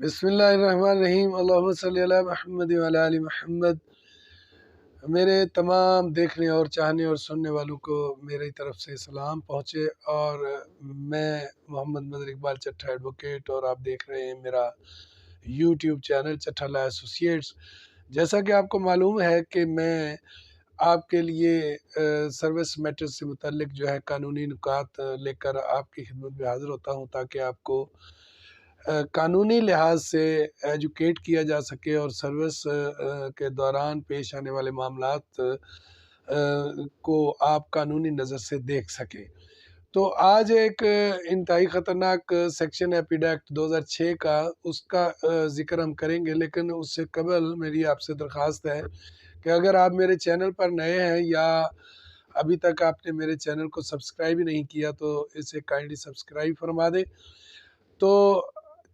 بسم اللہ الرحمن الرحیم، اللہم صلی علی محمد وعلی آل محمد۔ میرے تمام دیکھنے اور چاہنے اور سننے والوں کو میری طرف سے سلام پہنچے، اور میں محمد مظہر اقبال چٹھا ایڈوکیٹ، اور آپ دیکھ رہے ہیں میرا یوٹیوب چینل چٹھا لا ایسوسیٹس۔ جیسا کہ آپ کو معلوم ہے کہ میں آپ کے لیے سروس میٹر سے متعلق جو ہے قانونی نکات لے کر آپ کی خدمت میں حاضر ہوتا ہوں، تاکہ آپ کو قانونی لحاظ سے ایجوکیٹ کیا جا سکے اور سروس کے دوران پیش آنے والے معاملات کو آپ قانونی نظر سے دیکھ سکیں۔ تو آج ایک انتہائی خطرناک سیکشن ہے پیڈا ایکٹ 2006 کا، اس کا ذکر ہم کریں گے، لیکن اس سے قبل میری آپ سے درخواست ہے کہ اگر آپ میرے چینل پر نئے ہیں یا ابھی تک آپ نے میرے چینل کو سبسکرائب ہی نہیں کیا تو اسے کائنڈلی سبسکرائب فرما دیں۔ تو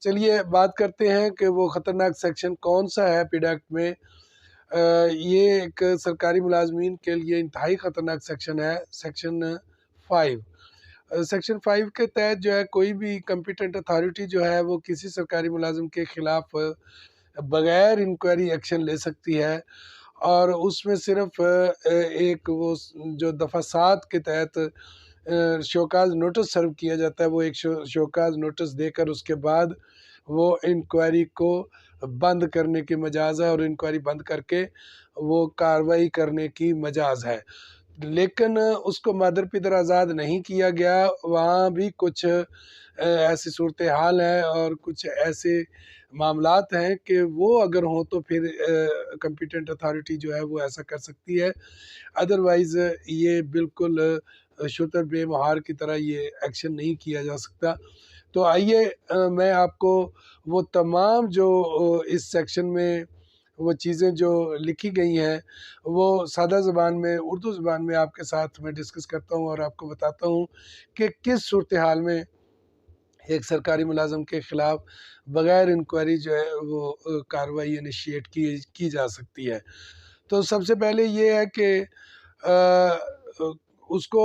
چلیے بات کرتے ہیں کہ وہ خطرناک سیکشن کون سا ہے پیڈا ایکٹ میں۔ یہ ایک سرکاری ملازمین کے لیے انتہائی خطرناک سیکشن ہے، سیکشن 5۔ سیکشن 5 کے تحت جو ہے کوئی بھی کمپیٹنٹ اتھارٹی جو ہے وہ کسی سرکاری ملازم کے خلاف بغیر انکوائری ایکشن لے سکتی ہے، اور اس میں صرف ایک وہ جو دفعہ 7 کے تحت شوکاز نوٹس سرو کیا جاتا ہے، وہ ایک شوکاز نوٹس دے کر اس کے بعد وہ انکوائری کو بند کرنے کی مجاز ہے، اور انکوائری بند کر کے وہ کارروائی کرنے کی مجاز ہے۔ لیکن اس کو مادر پدر آزاد نہیں کیا گیا، وہاں بھی کچھ ایسی صورتحال ہے اور کچھ ایسے معاملات ہیں کہ وہ اگر ہوں تو پھر کمپیٹنٹ اتھارٹی جو ہے وہ ایسا کر سکتی ہے، ادروائز یہ بالکل شتر بے مہار کی طرح یہ ایکشن نہیں کیا جا سکتا۔ تو آئیے میں آپ کو وہ تمام جو اس سیکشن میں وہ چیزیں جو لکھی گئی ہیں وہ سادہ زبان میں، اردو زبان میں آپ کے ساتھ میں ڈسکس کرتا ہوں، اور آپ کو بتاتا ہوں کہ کس صورتحال میں ایک سرکاری ملازم کے خلاف بغیر انکوائری جو ہے وہ کارروائی انیشیٹ کی جا سکتی ہے۔ تو سب سے پہلے یہ ہے کہ اس کو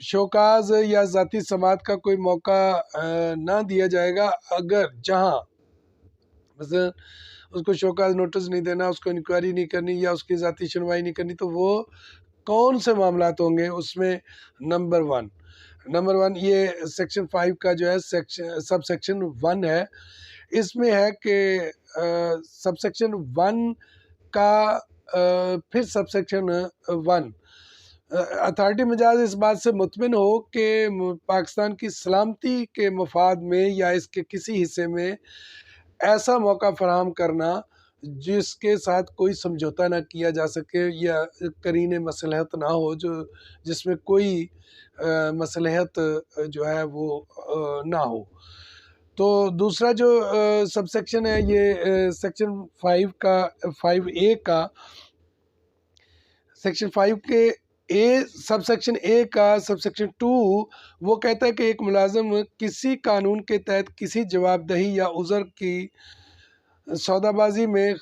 شوکاز یا ذاتی سماعت کا کوئی موقع نہ دیا جائے گا، اگر جہاں مثلا اس کو شوکاز نوٹس نہیں دینا، اس کو انکوائری نہیں کرنی یا اس کی ذاتی سنوائی نہیں کرنی، تو وہ کون سے معاملات ہوں گے؟ اس میں نمبر ون یہ سیکشن 5 کا جو ہے سب سیکشن 1 ہے۔ اس میں ہے کہ سب سیکشن 1 کا پھر سب سیکشن 1 اتھارٹی مجاز اس بات سے مطمئن ہو کہ پاکستان کی سلامتی کے مفاد میں یا اس کے کسی حصے میں ایسا موقع فراہم کرنا جس کے ساتھ کوئی سمجھوتا نہ کیا جا سکے یا قرین مصلحت نہ ہو، جس میں کوئی مصلحت جو ہے وہ نہ ہو۔ تو دوسرا جو سب سیکشن ہے یہ سیکشن 5A کا، سیکشن 5 کے سب سیکشن اے کا سب سیکشن 2 وہ کہتا ہے کہ ایک ملازم کسی قانون کے تحت کسی جواب دہی یا عذر کی سودا بازی میں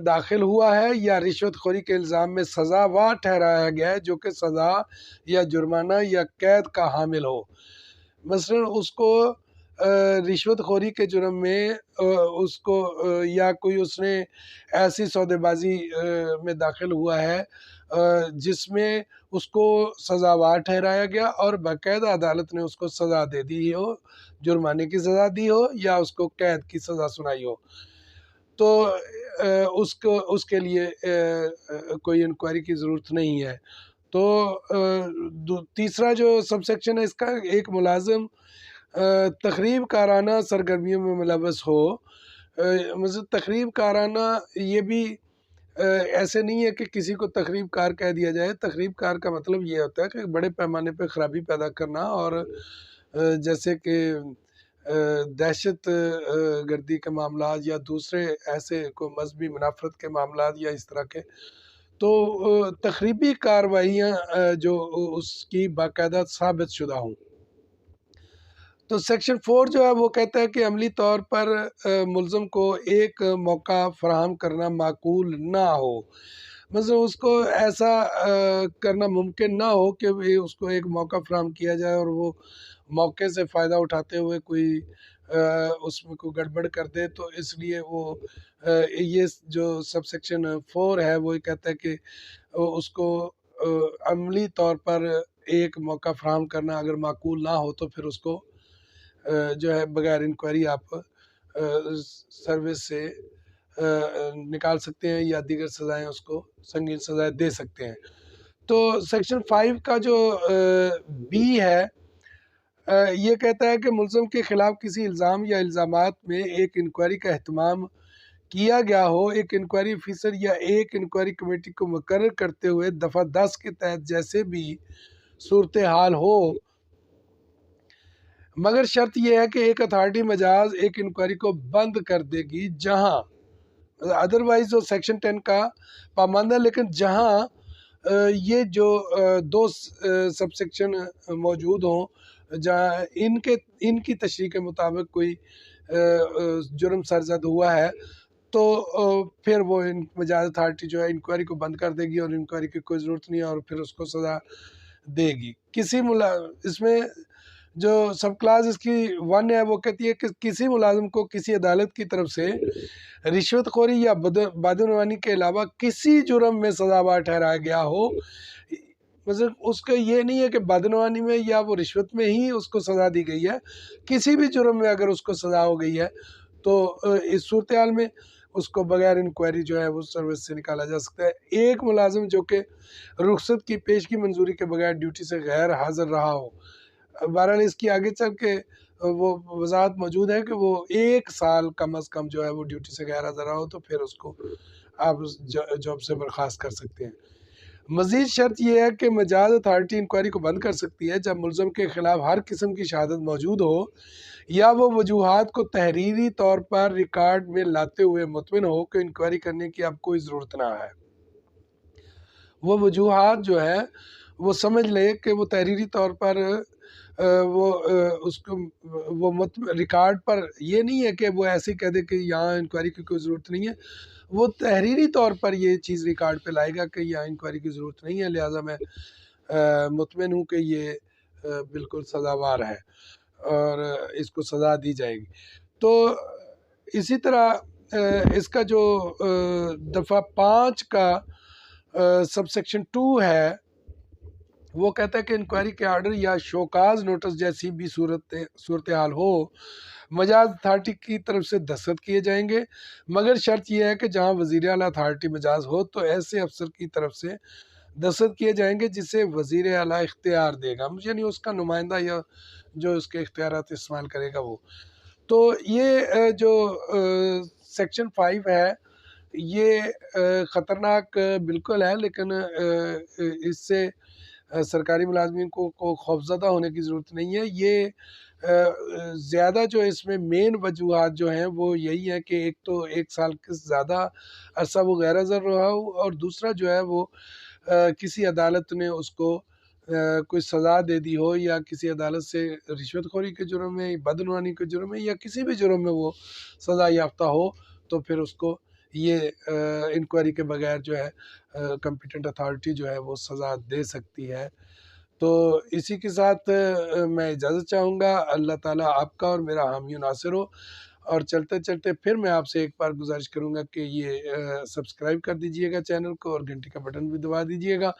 داخل ہوا ہے یا رشوت خوری کے الزام میں سزاوار ٹھہرایا گیا ہے، جو کہ سزا یا جرمانہ یا قید کا حامل ہو۔ مثلا اس کو رشوت خوری کے جرم میں اس کو یا کوئی اس نے ایسی سودے بازی میں داخل ہوا ہے جس میں اس کو سزاوار ٹھہرایا گیا اور باقاعدہ عدالت نے اس کو سزا دے دی ہو، جرمانے کی سزا دی ہو یا اس کو قید کی سزا سنائی ہو، تو اس کے لیے کوئی انکوائری کی ضرورت نہیں ہے۔ تو تیسرا جو سب سیکشن ہے اس کا، ایک ملازم تخریب کارانہ سرگرمیوں میں ملوث ہو۔ مثلا تخریب کارانہ یہ بھی ایسے نہیں ہے کہ کسی کو تخریب کار کہہ دیا جائے۔ تخریب کار کا مطلب یہ ہوتا ہے کہ بڑے پیمانے پہ خرابی پیدا کرنا، اور جیسے کہ دہشت گردی کے معاملات یا دوسرے ایسے کوئی مذہبی منافرت کے معاملات یا اس طرح کے، تو تخریبی کارروائیاں جو اس کی باقاعدہ ثابت شدہ ہوں۔ تو سیکشن 4 جو ہے وہ کہتا ہے کہ عملی طور پر ملزم کو ایک موقع فراہم کرنا معقول نہ ہو۔ مثلا اس کو ایسا کرنا ممکن نہ ہو کہ اس کو ایک موقع فراہم کیا جائے اور وہ موقع سے فائدہ اٹھاتے ہوئے کوئی اس میں کوئی گڑبڑ کر دے، تو اس لیے وہ یہ جو سب سیکشن 4 ہے وہ کہتا ہے کہ اس کو عملی طور پر ایک موقع فراہم کرنا اگر معقول نہ ہو تو پھر اس کو جو ہے بغیر انکوائری آپ سروس سے نکال سکتے ہیں یا دیگر سزائیں اس کو سنگین سزائیں دے سکتے ہیں۔ تو سیکشن 5 کا جو بی ہے یہ کہتا ہے کہ ملزم کے خلاف کسی الزام یا الزامات میں ایک انکوائری کا اہتمام کیا گیا ہو، ایک انکوائری افیسر یا ایک انکوائری کمیٹی کو مقرر کرتے ہوئے دفعہ 10 کے تحت جیسے بھی صورتحال ہو، مگر شرط یہ ہے کہ ایک اتھارٹی مجاز ایک انکوائری کو بند کر دے گی جہاں ادروائز وہ سیکشن 10 کا پابند ہے، لیکن جہاں یہ جو دو سب سیکشن موجود ہوں جہاں ان کی تشریح کے مطابق کوئی جرم سرزد ہوا ہے تو پھر وہ مجاز اتھارٹی جو ہے انکوائری کو بند کر دے گی اور انکوائری کی کوئی ضرورت نہیں ہے اور پھر اس کو سزا دے گی۔ اس میں جو سب کلاس اس کی 1 ہے وہ کہتی ہے کہ کسی ملازم کو کسی عدالت کی طرف سے رشوت خوری یا بدعنوانی کے علاوہ کسی جرم میں سزاوار ٹھہرایا گیا ہو، مطلب اس کا یہ نہیں ہے کہ بدعنوانی میں یا وہ رشوت میں ہی اس کو سزا دی گئی ہے، کسی بھی جرم میں اگر اس کو سزا ہو گئی ہے تو اس صورتحال میں اس کو بغیر انکوائری جو ہے وہ سروس سے نکالا جا سکتا ہے۔ ایک ملازم جو کہ رخصت کی پیشگی منظوری کے بغیر ڈیوٹی سے غیر حاضر رہا ہو، بہرحال اس کی آگے چل کے وہ وضاحت موجود ہے کہ وہ 1 سال کم از کم جو ہے وہ ڈیوٹی سے غیر حاضر رہا ہو تو پھر اس کو آپ جاب سے برخاست کر سکتے ہیں۔ مزید شرط یہ ہے کہ مجاز اتھارٹی انکوائری کو بند کر سکتی ہے جب ملزم کے خلاف ہر قسم کی شہادت موجود ہو یا وہ وجوہات کو تحریری طور پر ریکارڈ میں لاتے ہوئے مطمئن ہو کہ انکوائری کرنے کی اب کوئی ضرورت نہ ہے۔ وہ وجوہات جو ہے وہ سمجھ لے کہ وہ تحریری طور پر وہ اس کو وہ ریکارڈ پر یہ نہیں ہے کہ وہ ایسے کہہ دے کہ یہاں انکوائری کی کوئی ضرورت نہیں ہے، وہ تحریری طور پر یہ چیز ریکارڈ پہ لائے گا کہ یہاں انکوائری کی ضرورت نہیں ہے، لہٰذا میں مطمئن ہوں کہ یہ بالکل سزاوار ہے اور اس کو سزا دی جائے گی۔ تو اسی طرح اس کا جو دفعہ 5 کا سب سیکشن 2 ہے وہ کہتا ہے کہ انکوائری کے آرڈر یا شوکاز نوٹس جیسی بھی صورتحال ہو مجاز اتھارٹی کی طرف سے دستخط کیے جائیں گے، مگر شرط یہ ہے کہ جہاں وزیر اعلیٰ اتھارٹی مجاز ہو تو ایسے افسر کی طرف سے دستخط کیے جائیں گے جسے وزیر اعلیٰ اختیار دے گا، یعنی اس کا نمائندہ یا جو اس کے اختیارات استعمال کرے گا وہ۔ تو یہ جو سیکشن 5 ہے یہ خطرناک بالکل ہے، لیکن اس سے سرکاری ملازمین کو خوفزدہ ہونے کی ضرورت نہیں ہے۔ یہ زیادہ جو اس میں مین وجوہات جو ہیں وہ یہی ہے کہ ایک تو 1 سال سے زیادہ عرصہ وہ غیر حاضر رہا ہو، اور دوسرا جو ہے وہ کسی عدالت نے اس کو کوئی سزا دے دی ہو یا کسی عدالت سے رشوت خوری کے جرم میں، بدعنوانی کے جرم میں یا کسی بھی جرم میں وہ سزا یافتہ ہو تو پھر اس کو یہ انکوائری کے بغیر جو ہے کمپیٹنٹ اتھارٹی جو ہے وہ سزا دے سکتی ہے۔ تو اسی کے ساتھ میں اجازت چاہوں گا۔ اللہ تعالیٰ آپ کا اور میرا حامی و ناصر ہو، اور چلتے چلتے پھر میں آپ سے ایک بار گزارش کروں گا کہ یہ سبسکرائب کر دیجئے گا چینل کو اور گھنٹی کا بٹن بھی دبا دیجئے گا۔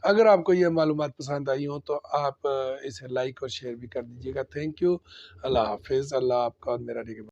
اگر آپ کو یہ معلومات پسند آئی ہوں تو آپ اسے لائک اور شیئر بھی کر دیجئے گا۔ تھینک یو، اللہ حافظ، اللہ آپ کا اور میرا